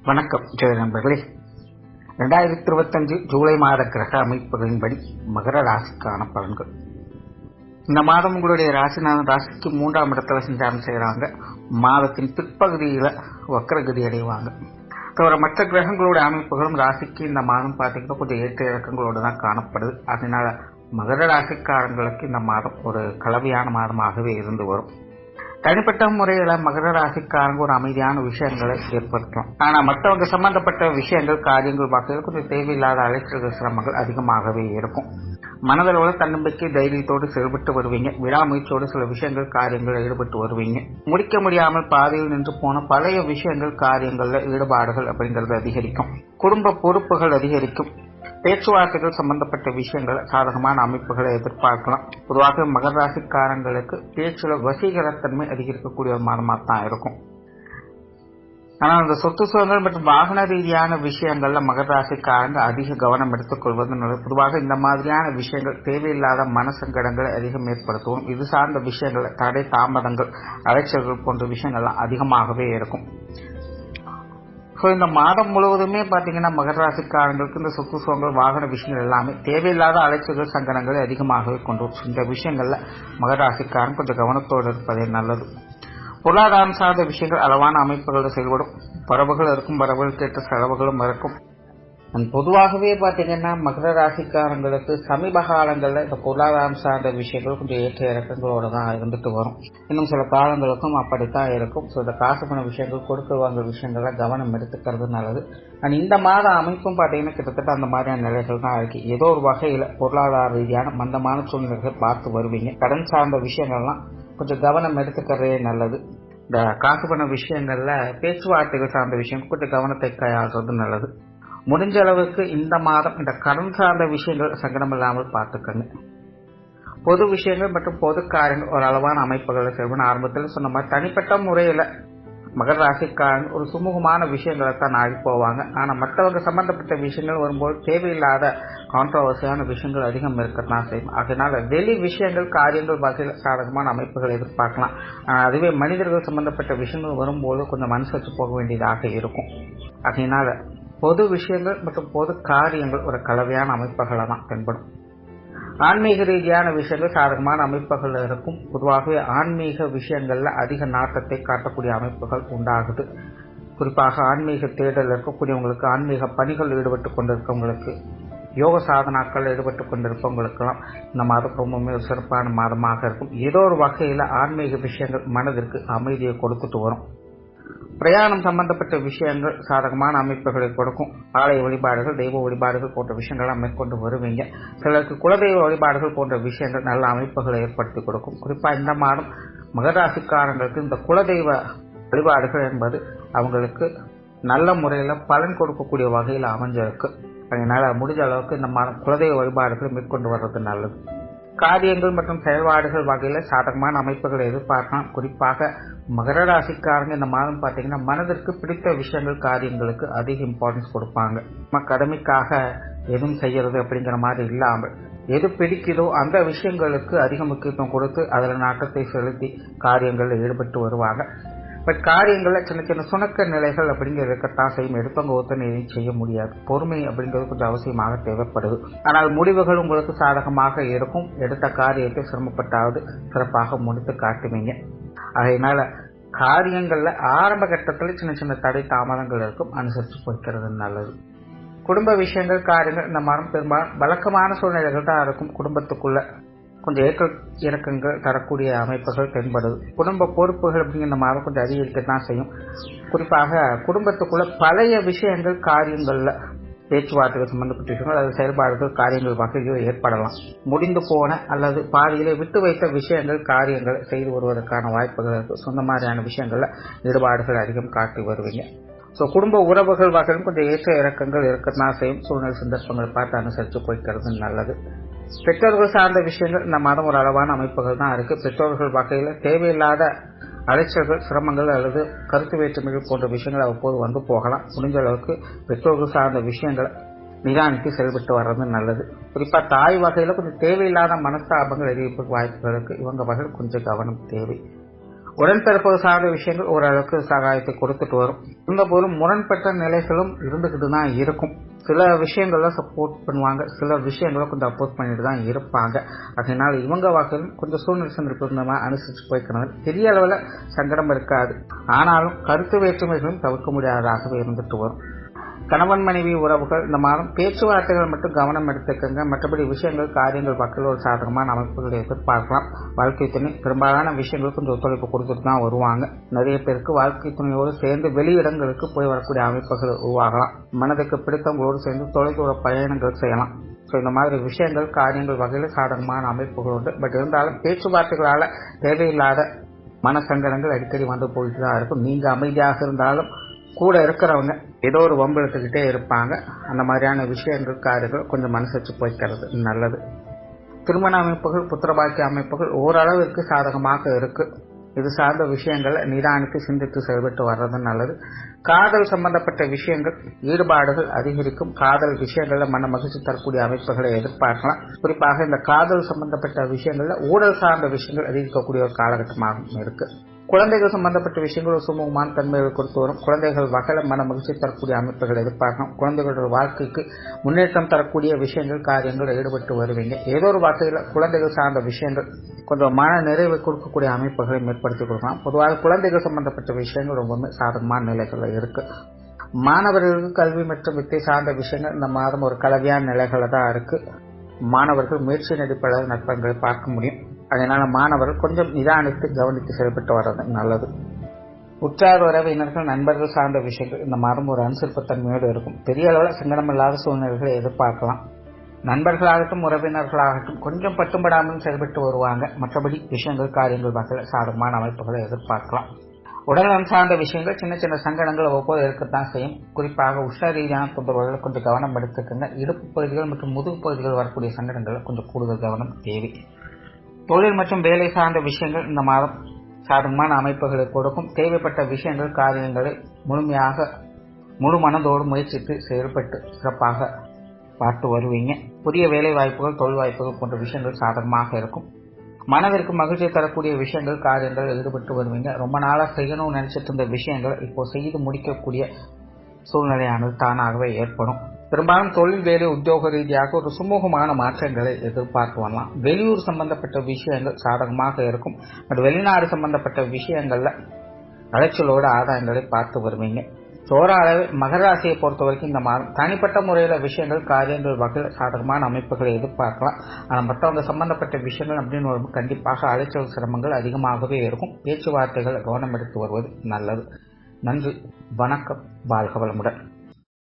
வணக்கம் நண்பர்களே. 2025 ஜூலை மாத கிரக அமைப்புகளின்படி மகர ராசிக்கான பலன்கள். இந்த மாதம் உங்களுடைய ராசிக்கு 3ஆம் இடத்துல சஞ்சாரம் செய்யறாங்க. மாதத்தின் பிற்பகுதியில வக்ரகதி அடைவாங்க. தவிர மற்ற கிரகங்களுடைய அமைப்புகளும் ராசிக்கு இந்த மாதம் பார்த்தீங்கன்னா கொஞ்சம் ஏற்ற இறக்கங்களோடு தான் காணப்படுது. அதனால மகர ராசிக்காரங்களுக்கு இந்த மாதம் ஒரு கலவையான மாதமாகவே இருந்து வரும். தனிப்பட்ட முறையில மகர ராசிக்காரங்க ஒரு அமைதியான விஷயங்களை ஏற்படுத்தலாம். ஆனா மற்றவங்க சம்பந்தப்பட்ட விஷயங்கள் காரியங்கள் பார்க்கறது கொஞ்சம் தேவையில்லாத அலைச்சல்கள் சிரமங்கள் அதிகமாகவே இருக்கும். மனதளவுல தன்னம்பிக்கை தைரியத்தோடு செயல்பட்டு வருவீங்க. விடாமுயற்சியோடு சில விஷயங்கள் காரியங்கள் ஈடுபட்டு வருவீங்க. முடிக்க முடியாமல் பாதையில் நின்று போன பழைய விஷயங்கள் காரியங்கள்ல ஈடுபாடுகள் அப்படிங்கிறது அதிகரிக்கும். குடும்ப பொறுப்புகள் அதிகரிக்கும். பேச்சுவார்த்தைகள் சம்பந்தப்பட்ட விஷயங்கள் சாதகமான அமைப்புகளை எதிர்பார்க்கலாம். பொதுவாக மகர ராசிக்காரங்களுக்கு பேச்சுல வசீகரத்தன்மை அதிகரிக்கக்கூடிய ஒரு மாதமாக தான் இருக்கும். ஆனால் அந்த சொத்து சுகங்கள் மற்றும் வாகன ரீதியான விஷயங்கள்ல மகர ராசிக்காரங்க அதிக கவனம் எடுத்துக்கொள்வது நல்லது. பொதுவாக இந்த மாதிரியான விஷயங்கள் தேவையில்லாத மனசங்கடங்களை அதிகம் ஏற்படுத்தும். இது சார்ந்த விஷயங்கள் தடை தாமதங்கள் அலைச்சல்கள் போன்ற விஷயங்கள்லாம் அதிகமாகவே இருக்கும். ஸோ இந்த மாதம் முழுவதுமே பார்த்தீங்கன்னா மகர ராசிக்காரங்களுக்கு இந்த சொத்து சுகங்கள் வாகன விஷயங்கள் எல்லாமே தேவையில்லாத அலைச்சல்கள் சங்கடங்களை அதிகமாகவே கொண்டு வரும். இந்த விஷயங்கள்ல மகர ராசிக்காரன் கொஞ்சம் கவனத்தோடு இருப்பதே நல்லது. பொருளாதாரம் சார்ந்த விஷயங்கள் அளவான அமைப்புகளில் செயல்படும். வரவுகள் இருக்கும், வரவுகளுக்கு ஏற்ற செலவுகளும் இருக்கும். பொதுவாகவே பார்த்தீங்கன்னா மகர ராசிக்காரங்களுக்கு சமீப காலங்களில் இந்த பொருளாதாரம் சார்ந்த விஷயங்கள் கொஞ்சம் ஏற்ற இறக்கங்களோட தான் இருந்துட்டு வரும். இன்னும் சில காலங்களுக்கும் அப்படித்தான் இருக்கும். ஸோ இந்த காசு பண விஷயங்கள் கொடுக்க வாங்க விஷயங்கள்ல கவனம் எடுத்துக்கிறது நல்லது. அண்ட் இந்த மாத அமைப்பும் பார்த்தீங்கன்னா கிட்டத்தட்ட அந்த மாதிரியான நிலைகள் தான் இருக்கு. ஏதோ ஒரு வகையில் பொருளாதார ரீதியான மந்தமான சூழ்நிலைகள் பார்த்து வருவீங்க. கடன் சார்ந்த விஷயங்கள்லாம் கொஞ்சம் கவனம் எடுத்துக்கிறதே நல்லது. இந்த காசு பண விஷயங்கள்ல பேச்சுவார்த்தைகள் சார்ந்த விஷயம் கொஞ்சம் கவனத்தை கையாளுறது நல்லது. முடிஞ்ச அளவுக்கு இந்த மாதம் இந்த கடன் சார்ந்த விஷயங்கள் சங்கடம் இல்லாமல் பார்த்துக்கங்க. பொது விஷயங்கள் மற்றும் பொது காரியங்கள் ஒரு அளவான அமைப்புகளை செய்யணும். ஆரம்பத்தில் சொன்ன மாதிரி தனிப்பட்ட முறையில் மகர ராசிக்காரங்க ஒரு சுமூகமான விஷயங்களை தான் நாடி போவாங்க. ஆனால் மற்றவங்க சம்பந்தப்பட்ட விஷயங்கள் வரும்போது தேவையில்லாத கான்ட்ரவர்சியான விஷயங்கள் அதிகம் இருக்கத்தான் செய்யும். அதனால வெளி விஷயங்கள் காரியங்கள் வகையில் சாதகமான அமைப்புகள் எதிர்பார்க்கலாம். அதுவே மனிதர்கள் சம்பந்தப்பட்ட விஷயங்கள் வரும்போது கொஞ்சம் மனசு போக வேண்டியதாக இருக்கும். அதனால பொது விஷயங்கள் மற்றும் பொது காரியங்கள் ஒரு கலவையான அமைப்புகளை தான் தென்படும். ஆன்மீக ரீதியான விஷயங்கள் சாதகமான அமைப்புகள் இருக்கும். பொதுவாகவே ஆன்மீக விஷயங்கள்ல அதிக நாட்டத்தை காட்டக்கூடிய அமைப்புகள் உண்டாகுது. குறிப்பாக ஆன்மீக தேடல் இருக்கக்கூடியவங்களுக்கு, ஆன்மீக பணிகள் ஈடுபட்டு கொண்டிருக்கவங்களுக்கு, யோக சாதனாக்கள் ஈடுபட்டு கொண்டிருப்பவங்களுக்கெல்லாம் இந்த மாதம் ரொம்பவுமே ஒரு சிறப்பான மாதமாக இருக்கும். ஏதோ ஒரு வகையில் ஆன்மீக விஷயங்கள் மனதிற்கு அமைதியை கொடுத்துட்டு வரும். பிரயாணம் சம்பந்தப்பட்ட விஷயங்கள் சாதகமான அமைப்புகளை கொடுக்கும். ஆலய வழிபாடுகள், தெய்வ வழிபாடுகள் போன்ற விஷயங்கள்லாம் மேற்கொண்டு வருவீங்க. சிலருக்கு குலதெய்வ வழிபாடுகள் போன்ற விஷயங்கள் நல்ல அமைப்புகளை ஏற்படுத்தி கொடுக்கும். குறிப்பாக இந்த மாதம் மகராசிக்காரங்களுக்கு இந்த குலதெய்வ வழிபாடுகள் என்பது அவங்களுக்கு நல்ல முறையில் பலன் கொடுக்கக்கூடிய வகையில் அமைஞ்சிருக்கு. அதனால முடிஞ்ச அளவுக்கு இந்த மாதம் குலதெய்வ வழிபாடுகளை மேற்கொண்டு வர்றது நல்லது. காரியங்கள் மற்றும் செயல்பாடுகள் வகையில் சாதகமான அமைப்புகளை எதிர்பார்க்கலாம். குறிப்பாக மகர ராசிக்காரங்க இந்த மாதம் பார்த்தீங்கன்னா மனதிற்கு பிடித்த விஷயங்கள் காரியங்களுக்கு அதிக இம்பார்ட்டன்ஸ் கொடுப்பாங்க. கடமைக்காக எதுவும் செய்யறது அப்படிங்கிற மாதிரி இல்லாமல் எது பிடிக்குதோ அந்த விஷயங்களுக்கு அதிக முக்கியத்துவம் கொடுத்து அதில் நாட்டத்தை செலுத்தி காரியங்களில் ஈடுபட்டு வருவாங்க. பட் காரியங்களில் சின்ன சின்ன சுணக்க நிலைகள் அப்படிங்கிறது இருக்கத்தான் செய்யும். எடுத்தவங்க ஒருத்தனை எதையும் செய்ய முடியாது. பொறுமை அப்படிங்கிறது கொஞ்சம் அவசியமாக தேவைப்படுது. ஆனால் முடிவுகள் உங்களுக்கு சாதகமாக இருக்கும். எடுத்த காரியத்தை சிரமப்பட்டாவது சிறப்பாக முடித்து காட்டுவீங்க. அதனால காரியங்கள்ல ஆரம்ப கட்டத்தில் சின்ன சின்ன தடை தாமதங்கள் இருக்கும். அனுசரித்து போய்க்கிறது நல்லது. குடும்ப விஷயங்கள் காரியங்கள் இந்த மாதம் பெரும்பாலும் வழக்கமான சூழ்நிலைகள் தான் இருக்கும். குடும்பத்துக்குள்ள கொஞ்சம் ஏற்ற இறக்கங்கள் தரக்கூடிய அமைப்புகள் தென்படுது. குடும்ப பொறுப்புகள் அப்படிங்கிற இந்த மாதம் கொஞ்சம் அதிகரிக்கத்தான் செய்யும். குறிப்பாக குடும்பத்துக்குள்ள பழைய விஷயங்கள் காரியங்கள்ல பேச்சுவார்த்தைகள் சம்பந்தப்பட்ட விஷயங்கள் அது செயல்பாடுகள் காரியங்கள் வகையில் ஏற்படலாம். முடிந்து போன அல்லது பாதியிலே விட்டு வைத்த விஷயங்கள் காரியங்கள் செய்து வருவதற்கான வாய்ப்புகள் இருக்கு. சொந்த மாதிரியான விஷயங்கள்ல ஈடுபாடுகள் அதிகம் காட்டி வருவீங்க. ஸோ குடும்ப உறவுகள் வகையிலும் கொஞ்சம் ஏற்ற இறக்கங்கள் இருக்கத்தான் செய்யும். சூழ்நிலை சந்தர்ப்பங்களை பார்த்து அனுசரித்து போய்க்கிறது நல்லது. பெற்றோர்கள் சார்ந்த விஷயங்கள் இந்த மாதம் ஒரு அளவான அமைப்புகள் தான் இருக்கு. பெற்றோர்கள் வகையில் தேவையில்லாத அலைச்சல்கள், சிரமங்கள் அல்லது கருத்து வேற்றுமைகள் போன்ற விஷயங்கள் அவ்வப்போது வந்து போகலாம். முடிஞ்ச அளவுக்கு பெற்றோர்கள் சார்ந்த விஷயங்களை நிதானித்து செயல்பட்டு வர்றது நல்லது. குறிப்பாக தாய் வகையில் கொஞ்சம் தேவையில்லாத மனஸ்தாபங்கள் எதிர்ப்பு வாய்ப்புகளுக்கு இவங்க வகையில் கொஞ்சம் கவனம் தேவை. உடன்பிறப்பு சார்ந்த விஷயங்கள் ஓரளவுக்கு சகாயத்தை கொடுத்துட்டு வரும். இருந்தபோதும் முரண்பட்ட நிலைகளும் இருந்துகிட்டு தான் இருக்கும். சில விஷயங்கள்ல சப்போர்ட் பண்ணுவாங்க, சில விஷயங்களை கொஞ்சம் அப்போர்ட் பண்ணிட்டு தான் இருப்பாங்க. அதனால இவங்க வாக்கிலும் கொஞ்சம் சூழ்நிலை சந்தர்ப்பமா அனுசரிச்சு போய்க்கிறது பெரிய அளவில் சங்கடம் இருக்காது. ஆனாலும் கருத்து வேற்றுமைகளும் தவிர்க்க முடியாததாகவே இருந்துட்டு வரும். கணவன் மனைவி உறவுகள் இந்த மாதம் பேச்சுவார்த்தைகள் மட்டும் கவனம் எடுத்துக்கங்க. மற்றபடி விஷயங்கள் காரியங்கள் பக்கம் ஒரு சாதகமான அமைப்புகளை எதிர்பார்க்கலாம். வாழ்க்கை துணை பெரும்பாலான விஷயங்களுக்கு கொஞ்சம் ஒத்துழைப்பு கொடுத்துட்டு தான் வருவாங்க. நிறைய பேருக்கு வாழ்க்கை துணையோடு சேர்ந்து வெளியிடங்களுக்கு போய் வரக்கூடிய அமைப்புகள் உருவாகலாம். மனதுக்கு பிடித்தவங்களோடு சேர்ந்து தொலைதூர பயணங்கள் செய்யலாம். இந்த மாதிரி விஷயங்கள் காரியங்கள் வகையில் சாதகமான அமைப்புகள் உண்டு. பட் இருந்தாலும் பேச்சுவார்த்தைகளால தேவையில்லாத மனசங்கடங்கள் அடிக்கடி வந்து போயிட்டு தான் இருக்கும். நீங்க அமைதியாக இருந்தாலும் கூட இருக்கிறவங்க ஏதோ ஒரு வம்பு எடுத்துக்கிட்டே இருப்பாங்க. அந்த மாதிரியான விஷயங்கள் காரியங்கள் கொஞ்சம் மனசு போய்க்கிறது நல்லது. திருமண அமைப்புகள் புத்திரபாக்கிய அமைப்புகள் ஓரளவிற்கு சாதகமாக இருக்கு. இது சார்ந்த விஷயங்களை நிதானித்து சிந்தித்து செயல்பட்டு வர்றது நல்லது. காதல் சம்பந்தப்பட்ட விஷயங்கள் ஈடுபாடுகள் அதிகரிக்கும். காதல் விஷயங்கள்ல மன மகிழ்ச்சி தரக்கூடிய அமைப்புகளை எதிர்பார்க்கலாம். குறிப்பாக இந்த காதல் சம்பந்தப்பட்ட விஷயங்கள்ல ஊழல் சார்ந்த விஷயங்கள் அதிகரிக்கக்கூடிய ஒரு காலகட்டமாகவும் இருக்கு. குழந்தைகள் சம்பந்தப்பட்ட விஷயங்கள் சுமூகமான தன்மைகள் கொடுத்து வரும். குழந்தைகள் வகையில மன மகிழ்ச்சி தரக்கூடிய அமைப்புகளை எதிர்பார்க்கணும். குழந்தைகளோட வாழ்க்கைக்கு முன்னேற்றம் தரக்கூடிய விஷயங்கள் காரியங்கள் ஈடுபட்டு வருவீங்க. ஏதோ ஒரு வகையில் குழந்தைகள் சார்ந்த விஷயங்கள் கொஞ்சம் மன நிறைவை கொடுக்கக்கூடிய அமைப்புகளை ஏற்படுத்தி கொடுக்கலாம். பொதுவாக குழந்தைகள் சம்பந்தப்பட்ட விஷயங்கள் ரொம்பவுமே சாதகமான நிலைகளில் இருக்கு. மாணவர்களுக்கு கல்வி மற்றும் வித்தை சார்ந்த விஷயங்கள் இந்த மாதம் ஒரு கலவையான நிலைகளில் தான் இருக்கு. மாணவர்கள் முயற்சியின் அடிப்படையில் நற்பங்களை பார்க்க முடியும். அதனால மாணவர்கள் கொஞ்சம் நிதானித்து கவனித்து செயல்பட்டு வர்றது நல்லது. உற்றார் உறவினர்கள் நண்பர்கள் சார்ந்த விஷயங்கள் இந்த மாதம் ஒரு அனுசரிப்புத்தன்மையோடு இருக்கும். பெரிய அளவில் சங்கடமில்லாத சூழ்நிலைகளை எதிர்பார்க்கலாம். நண்பர்களாகட்டும் உறவினர்களாகட்டும் கொஞ்சம் பட்டும்படாமல் செயல்பட்டு வருவாங்க. மற்றபடி விஷயங்கள் காரியங்கள் வகையில் சாதகமான அமைப்புகளை எதிர்பார்க்கலாம். உடல்நலம் சார்ந்த விஷயங்கள் சின்ன சின்ன சங்கடங்கள் ஒவ்வொரு இருக்கத்தான் செய்யும். குறிப்பாக உஷ்ண ரீதியான தொந்தரவுகளை கொஞ்சம் கவனம் எடுத்துக்கங்க. இடுப்பு பகுதிகள் மற்றும் முதுகு பகுதிகள் வரக்கூடிய சங்கடங்கள் கொஞ்சம் கூடுதல் கவனம் தேவை. தொழில் மற்றும் வேலை சார்ந்த விஷயங்கள் இந்த மாதம் சாதகமான அமைப்புகளை கொடுக்கும். தேவைப்பட்ட விஷயங்கள் காரியங்களை முழு மனதோடு முயற்சித்து செயல்பட்டு சிறப்பாக பார்த்து வருவீங்க. புதிய வேலை வாய்ப்புகள் தொழில் வாய்ப்புகள் போன்ற விஷயங்கள் சாதகமாக இருக்கும். மனதிற்கு மகிழ்ச்சி தரக்கூடிய விஷயங்கள் காரியங்கள் ஈடுபட்டு வருவீங்க. ரொம்ப நாளாக செய்யணும்னு நினைச்சிட்டு இருந்த விஷயங்களை இப்போ செய்து முடிக்கக்கூடிய சூழ்நிலையானது தானாகவே ஏற்படும். பெரும்பாலும் தொழில் வேலை உத்தியோக ரீதியாக ஒரு சுமூகமான மாற்றங்களை எதிர்பார்த்து வரலாம். வெளியூர் சம்பந்தப்பட்ட விஷயங்கள் சாதகமாக இருக்கும். பட் வெளிநாடு சம்பந்தப்பட்ட விஷயங்கள்ல அலைச்சலோடு ஆதாயங்களை பார்த்து வருவீங்க. சோறாளவு மகர ராசியை பொறுத்த வரைக்கும் இந்த மாதம் தனிப்பட்ட முறையில் விஷயங்கள் காரியங்கள் வகையில் சாதகமான அமைப்புகளை எதிர்பார்க்கலாம். ஆனால் மற்றவங்க சம்பந்தப்பட்ட விஷயங்கள் அப்படின்னு வரும்போது கண்டிப்பாக அலைச்சல் சிரமங்கள் அதிகமாகவே இருக்கும். பேச்சுவார்த்தைகள் கவனம் எடுத்து வருவது நல்லது. நன்றி, வணக்கம், வாழ்க வளமுடன்.